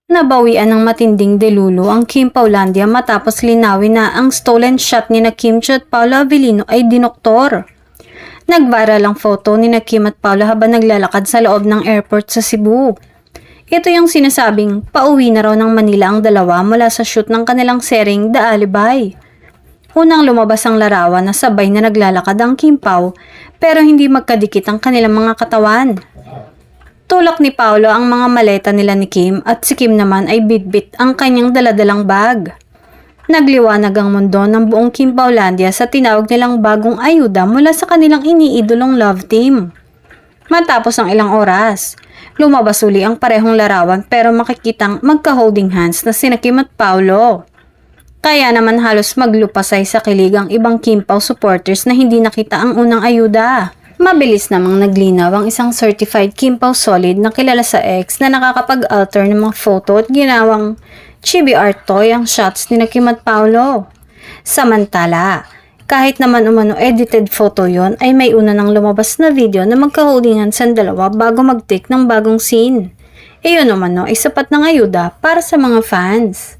Nabawian ng matinding delulu ang Kim Paulandia matapos linawin na ang stolen shot ni Kim Chiu at Paolo Avellino ay dinoktor. Nag-viral ang photo ni Kim at Paolo habang naglalakad sa loob ng airport sa Cebu. Ito yung sinasabing pauwi na raw ng Manila ang dalawa mula sa shoot ng kanilang sering The Alibay. Unang lumabas ang larawan na sabay na naglalakad ang Kim Pao pero hindi magkadikit ang kanilang mga katawan. Tulak ni Paolo ang mga maleta nila ni Kim at si Kim naman ay bitbit ang kanyang daladalang bag. Nagliwanag ang mundo ng buong Kim Paulandia sa tinawag nilang bagong ayuda mula sa kanilang iniidolong love team. Matapos ang ilang oras, lumabas uli ang parehong larawan pero makikitang magka-holding hands na sina Kim at Paolo. Kaya naman halos maglupasay sa kilig ang ibang Kim Pao supporters na hindi nakita ang unang ayuda. Mabilis namang naglinaw ang isang certified Kim Pao solid na kilala sa X na nakakapag-alter ng mga photo at ginawang chibi art toy ang shots ni Kim at Paolo. Samantala, kahit naman umano edited photo yon ay may una nang lumabas na video na magkahulingan sa dalawa bago mag-take ng bagong scene. Iyon umano ay sapat ng ayuda para sa mga fans.